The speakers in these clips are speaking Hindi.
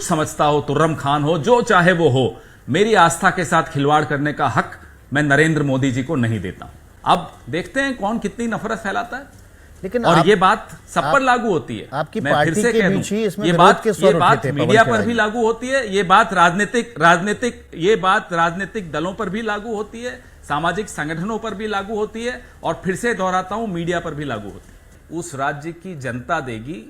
कुछ समझता हो, तुर्रम खान हो, जो चाहे वो हो, मेरी आस्था के साथ खिलवाड़ करने का हक मैं नरेंद्र मोदी जी को नहीं देता हूं। अब देखते हैं कौन कितनी नफरत फैलाता है। लेकिन और ये बात सब पर लागू होती है। आपकी मैं पार्टी फिर से के कह दूं, बीच ही इसमें ये विरोध के स्वर उठे थे, मीडिया पवन पर भी खेड़ा लागू होती है, ये बात राजनीतिक दलों पर भी लागू होती है, सामाजिक संगठनों पर भी लागू होती है, और फिर से दोहराता हूं, मीडिया पर भी लागू होती है। उस राज्य की जनता देगी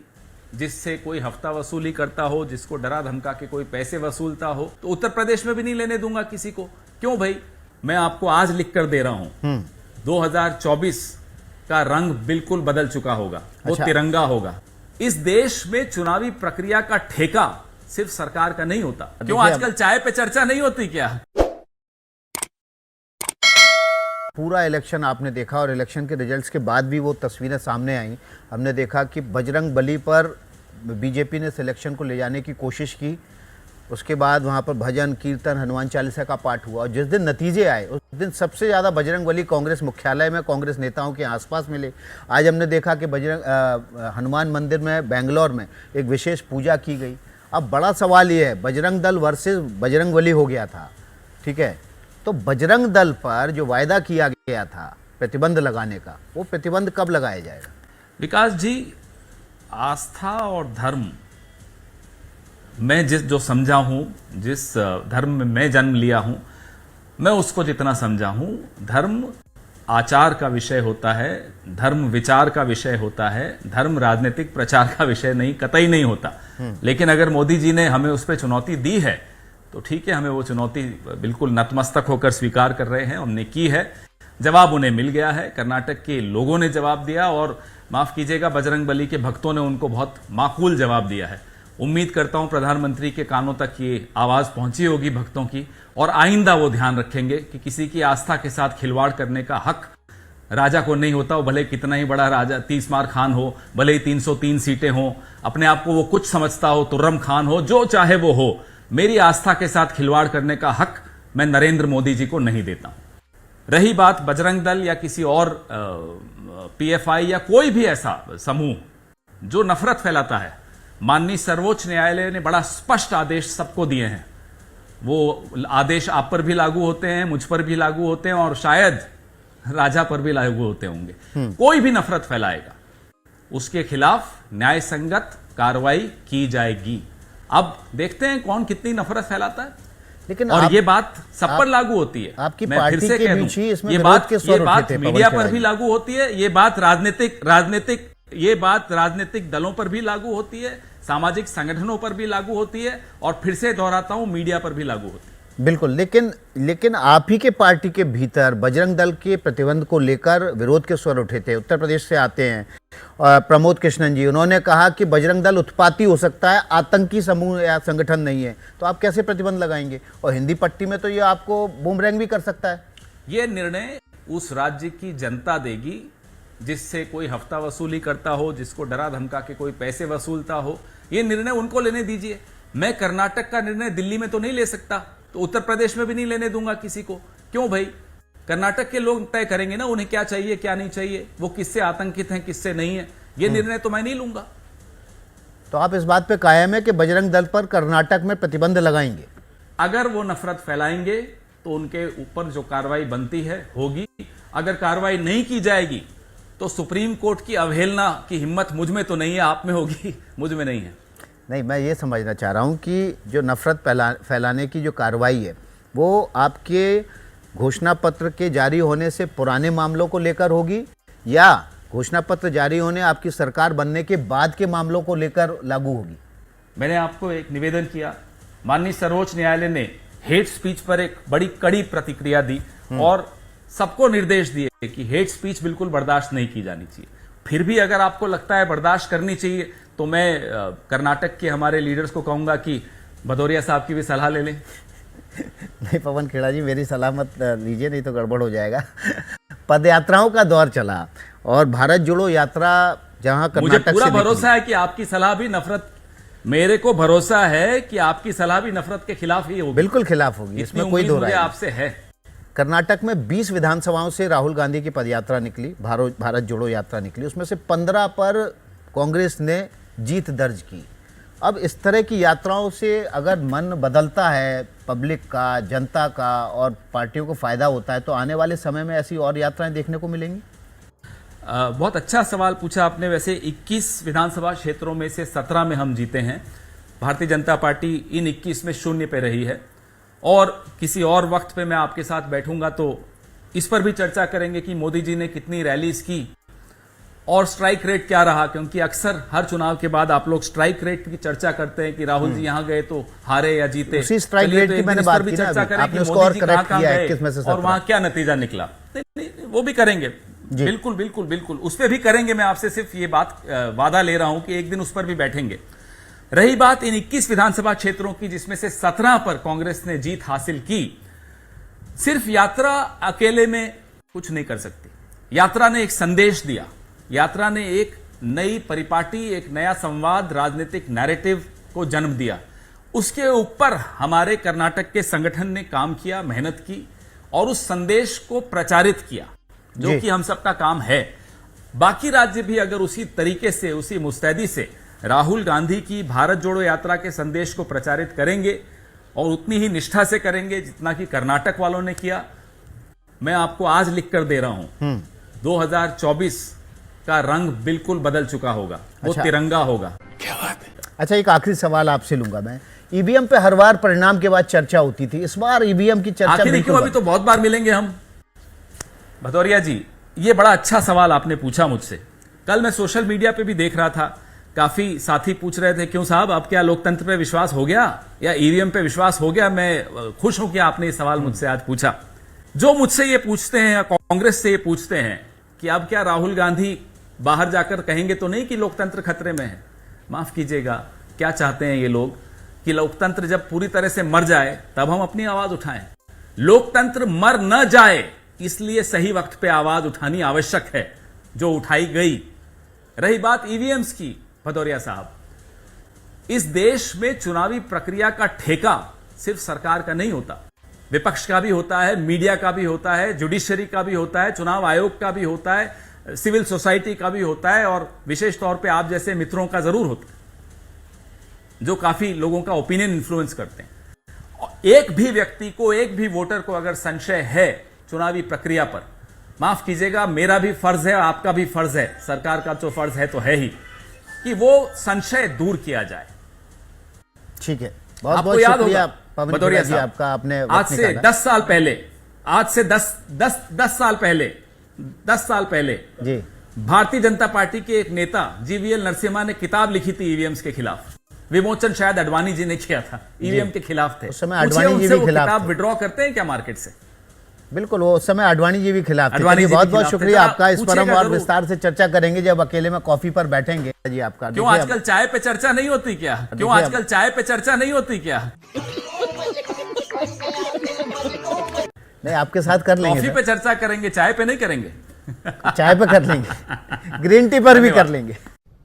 जिससे कोई हफ्ता वसूली करता हो, जिसको डरा धमका के कोई पैसे वसूलता हो। तो उत्तर प्रदेश में भी नहीं लेने दूंगा किसी को। क्यों भाई? मैं आपको आज लिख कर दे रहा हूं, 2024 का रंग बिल्कुल बदल चुका होगा। वो तिरंगा होगा। इस देश में चुनावी प्रक्रिया का ठेका सिर्फ सरकार का नहीं होता। क्यों आजकल चाय पे चर्चा नहीं होती क्या? पूरा इलेक्शन आपने देखा और इलेक्शन के रिजल्ट्स के बाद भी वो तस्वीरें सामने आई। हमने देखा कि बजरंग बली पर बीजेपी ने सिलेक्शन को ले जाने की कोशिश की। उसके बाद वहाँ पर भजन कीर्तन हनुमान चालीसा का पाठ हुआ और जिस दिन नतीजे आए उस दिन सबसे ज़्यादा बजरंग बली कांग्रेस मुख्यालय में कांग्रेस नेताओं के आसपास मिले। आज हमने देखा कि हनुमान मंदिर में बेंगलोर में एक विशेष पूजा की गई। अब बड़ा सवाल ये है, बजरंग दल वर्सेस बजरंग बली हो गया था, ठीक है, तो बजरंग दल पर जो वायदा किया गया था प्रतिबंध लगाने का, वो प्रतिबंध कब लगाया जाएगा? विकास जी, आस्था और धर्म मैं जो समझा हूं, जिस धर्म में मैं जन्म लिया हूं, मैं उसको जितना समझा हूं, धर्म आचार का विषय होता है, धर्म विचार का विषय होता है, धर्म राजनीतिक प्रचार का विषय नहीं, कतई नहीं होता। लेकिन अगर मोदी जी ने हमें उस पर चुनौती दी है तो ठीक है, हमें वो चुनौती बिल्कुल नतमस्तक होकर स्वीकार कर रहे हैं। हमने की है, जवाब उन्हें मिल गया है। कर्नाटक के लोगों ने जवाब दिया और माफ कीजिएगा, बजरंग बली के भक्तों ने उनको बहुत माकूल जवाब दिया है। उम्मीद करता हूं प्रधानमंत्री के कानों तक ये आवाज पहुंची होगी भक्तों की, और आइंदा वो ध्यान रखेंगे कि किसी की आस्था के साथ खिलवाड़ करने का हक राजा को नहीं होता। वो भले कितना ही बड़ा राजा 30 मार खान हो, भले ही 303 सीटें हो, अपने आप को वो कुछ समझता हो, तुर्रम खान हो, जो चाहे वो हो, मेरी आस्था के साथ खिलवाड़ करने का हक मैं नरेंद्र मोदी जी को नहीं देता हूं। रही बात बजरंग दल या किसी और पीएफआई या कोई भी ऐसा समूह जो नफरत फैलाता है, माननीय सर्वोच्च न्यायालय ने बड़ा स्पष्ट आदेश सबको दिए हैं। वो आदेश आप पर भी लागू होते हैं, मुझ पर भी लागू होते हैं, और शायद राजा पर भी लागू होते होंगे। कोई भी नफरत फैलाएगा उसके खिलाफ न्याय संगत कार्रवाई की जाएगी। अब देखते हैं कौन कितनी नफरत फैलाता है। लेकिन और ये बात सब पर लागू होती है। आपकी मैं पार्टी फिर से के कह दूं, बीच ही इसमें ये विरोध के स्वर बात उठे थे, मीडिया पवन पर भी खेड़ा लागू होती है, ये बात राजनीतिक दलों पर भी लागू होती है, सामाजिक संगठनों पर भी लागू होती है, और फिर से दोहराता हूं, मीडिया पर भी लागू होती है। बिल्कुल। लेकिन आप ही के पार्टी के भीतर बजरंग दल के प्रतिबंध को लेकर विरोध के स्वर उठे थे। उत्तर प्रदेश से आते हैं प्रमोद कृष्णन जी, उन्होंने कहा कि बजरंग दल उत्पाती हो सकता है, आतंकी समूह या संगठन नहीं है। तो आप कैसे प्रतिबंध लगाएंगे? और हिंदी पट्टी में तो ये आपको बूमरैंग भी कर सकता है। ये निर्णय उस राज्य की जनता देगी जिससे कोई हफ्ता वसूली करता हो, जिसको डरा धमका के कोई पैसे वसूलता हो। ये निर्णय उनको लेने दीजिए। मैं कर्नाटक का निर्णय दिल्ली में तो नहीं ले सकता, तो उत्तर प्रदेश में भी नहीं लेने दूंगा किसी को। क्यों भाई? कर्नाटक के लोग तय करेंगे ना उन्हें क्या चाहिए क्या नहीं चाहिए, वो किससे आतंकित हैं किससे नहीं है। ये निर्णय तो मैं नहीं लूंगा। तो आप इस बात पे कायम है कि बजरंग दल पर कर्नाटक में प्रतिबंध लगाएंगे? अगर वो नफरत फैलाएंगे तो उनके ऊपर जो कार्रवाई बनती है होगी। अगर कार्रवाई नहीं की जाएगी तो सुप्रीम कोर्ट की अवहेलना की हिम्मत मुझ में तो नहीं है, आप में होगी, मुझ में नहीं है। नहीं, मैं ये समझना चाह रहा हूँ कि जो नफरत फैलाने की जो कार्रवाई है वो आपके घोषणा पत्र के जारी होने से पुराने मामलों को लेकर होगी, या घोषणा पत्र जारी होने आपकी सरकार बनने के बाद के मामलों को लेकर लागू होगी? मैंने आपको एक निवेदन किया, माननीय सर्वोच्च न्यायालय ने हेट स्पीच पर एक बड़ी कड़ी प्रतिक्रिया दी और सबको निर्देश दिए कि हेट स्पीच बिल्कुल बर्दाश्त नहीं की जानी चाहिए। फिर भी अगर आपको लगता है बर्दाश्त करनी चाहिए तो मैं कर्नाटक के हमारे लीडर्स को कहूंगा कि भदौरिया साहब की भी सलाह ले लें। नहीं पवन खेड़ा जी, मेरी सलाह मत लीजिए, नहीं तो गड़बड़ हो जाएगा। पद यात्राओं का दौर चला और भारत जोड़ो यात्रा जहां कर्नाटक से मुझे पूरा भरोसा है कि आपकी सलाह भी नफरत, मेरे को भरोसा है कि आपकी सलाह भी नफरत के खिलाफ ही होगी। बिल्कुल खिलाफ होगी, इसमें कोई दो राय नहीं। आपसे है। कर्नाटक में 20 विधानसभाओं से राहुल गांधी की पदयात्रा निकली, भारत जोड़ो यात्रा निकली, उसमें से 15 पर कांग्रेस ने जीत दर्ज की अब इस तरह की यात्राओं से अगर मन बदलता है पब्लिक का, जनता का, और पार्टियों को फायदा होता है, तो आने वाले समय में ऐसी और यात्राएं देखने को मिलेंगी? बहुत अच्छा सवाल पूछा आपने। वैसे 21 विधानसभा क्षेत्रों में से 17 में हम जीते हैं। भारतीय जनता पार्टी इन 21 में शून्य पे रही है, और किसी और वक्त पे मैं आपके साथ बैठूंगा तो इस पर भी चर्चा करेंगे कि मोदी जी ने कितनी रैलीज की और स्ट्राइक रेट क्या रहा, क्योंकि अक्सर हर चुनाव के बाद आप लोग स्ट्राइक रेट की चर्चा करते हैं कि राहुल जी यहां गए तो हारे या जीते। उसी स्ट्राइक चलिए रेट तो की एक मैंने दिन इस बात पर भी की ना चर्चा अभी। करें आपने कि उसको मोदी और जी करेक्ट कहां किया गए 21 में से और 17। वहां क्या नतीजा निकला। नहीं, वो भी करेंगे, बिल्कुल बिल्कुल बिल्कुल उस पर भी करेंगे। मैं आपसे सिर्फ ये बात वादा ले रहा हूं कि एक दिन उस पर भी बैठेंगे। रही बात इन 21 विधानसभा क्षेत्रों की, जिसमें से 17 पर कांग्रेस ने जीत हासिल की, सिर्फ यात्रा अकेले में कुछ नहीं कर सकती। यात्रा ने एक संदेश दिया, यात्रा ने एक नई परिपाटी, एक नया संवाद, राजनीतिक नैरेटिव को जन्म दिया। उसके ऊपर हमारे कर्नाटक के संगठन ने काम किया, मेहनत की और उस संदेश को प्रचारित किया, जो कि हम सबका काम है। बाकी राज्य भी अगर उसी तरीके से, उसी मुस्तैदी से राहुल गांधी की भारत जोड़ो यात्रा के संदेश को प्रचारित करेंगे और उतनी ही निष्ठा से करेंगे जितना कि कर्नाटक वालों ने किया, मैं आपको आज लिख कर दे रहा हूं 2024 का रंग बिल्कुल बदल चुका होगा। वो तिरंगा होगा। क्या बात है। अच्छा, एक आखिरी सवाल आपसे लूंगा मैं। ईवीएम पे हर बार परिणाम के बाद चर्चा होती थी, इस बार ईवीएम की चर्चा आखिर क्यों? अभी तो बहुत बार मिलेंगे हम। भदौरिया जी, ये बड़ा अच्छा सवाल आपने पूछा मुझसे। कल मैं सोशल मीडिया पे भी देख रहा था, काफी साथी पूछ रहे थे, क्यों साहब अब क्या लोकतंत्र पे विश्वास हो गया या ईवीएम पे विश्वास हो गया? मैं खुश हूं कि आपने ये सवाल मुझसे आज पूछा। जो मुझसे ये पूछते हैं या कांग्रेस से ये पूछते हैं कि अब क्या राहुल गांधी बाहर जाकर कहेंगे तो नहीं कि लोकतंत्र खतरे में है? माफ कीजिएगा, क्या चाहते हैं ये लोग कि लोकतंत्र जब पूरी तरह से मर जाए तब हम अपनी आवाज उठाएं? लोकतंत्र मर न जाए इसलिए सही वक्त पे आवाज उठानी आवश्यक है, जो उठाई गई। रही बात ईवीएम्स की, भदौरिया साहब, इस देश में चुनावी प्रक्रिया का ठेका सिर्फ सरकार का नहीं होता, विपक्ष का भी होता है, मीडिया का भी होता है, जुडिशरी का भी होता है, चुनाव आयोग का भी होता है, सिविल सोसाइटी का भी होता है, और विशेष तौर पे आप जैसे मित्रों का जरूर होता है, जो काफी लोगों का ओपिनियन इन्फ्लुएंस करते हैं। एक भी व्यक्ति को, एक भी वोटर को अगर संशय है चुनावी प्रक्रिया पर, माफ कीजिएगा, मेरा भी फर्ज है, आपका भी फर्ज है, सरकार का तो फर्ज है तो है ही, कि वो संशय दूर किया जाए। ठीक है, बहुत आपको बहुत याद शुक्रिया होगा भदौरिया जी, आपका आपने आज से 10 साल पहले, आज से 10 साल पहले, 10 साल पहले जी, भारतीय जनता पार्टी के एक नेता जीवीएल नरसिम्हा ने किताब लिखी थी ईवीएम्स के खिलाफ। विमोचन शायद अडवाणी जी ने किया था, ईवीएम के खिलाफ थे। उस समय अडवाणी जी भी खिलाफ किताब विड्रॉ करते हैं क्या मार्केट से? बिल्कुल, वो उस समय अडवाणी जी भी खिलाफ थे। अडवाणी जी बहुत भी बहुत खिलाफ थे। शुक्रिया आपका। इस पर हम पूछिएगा और जरूर। विस्तार से चर्चा करेंगे जब अकेले में कॉफी पर बैठेंगे जी। आपका क्यों देखिए, आजकल चाय पे चर्चा नहीं होती क्या? क्यों देखिए, आजकल चाय पे चर्चा नहीं होती क्या? नहीं, आपके साथ कर लेंगे कॉफी सर। पे चर्चा करेंगे, चाय पे नहीं करेंगे। चाय पे कर लेंगे, ग्रीन टी पर भी कर लेंगे।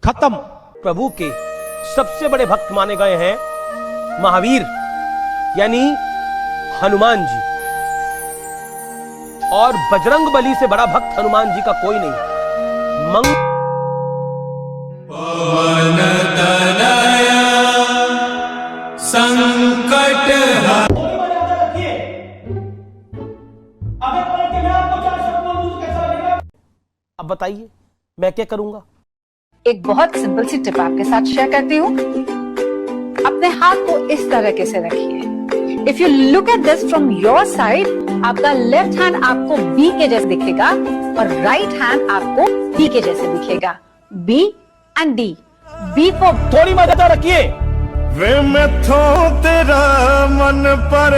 खत्म। प्रभु के सबसे बड़े भक्त माने गए हैं महावीर यानी हनुमान जी, और बजरंग बली से बड़ा भक्त हनुमान जी का कोई नहीं। संकट अब बताइए मैं क्या करूंगा? एक बहुत सिंपल सी टिप आपके साथ शेयर करती हूँ। अपने हाथ को इस तरीके से रखिए। If you look at this from your side, आपका लेफ्ट हैंड आपको बी के जैसे दिखेगा और राइट हैंड आपको डी के जैसे दिखेगा। B and D. B for थोड़ी मदद रखिए। वे मैथों तेरा मन पर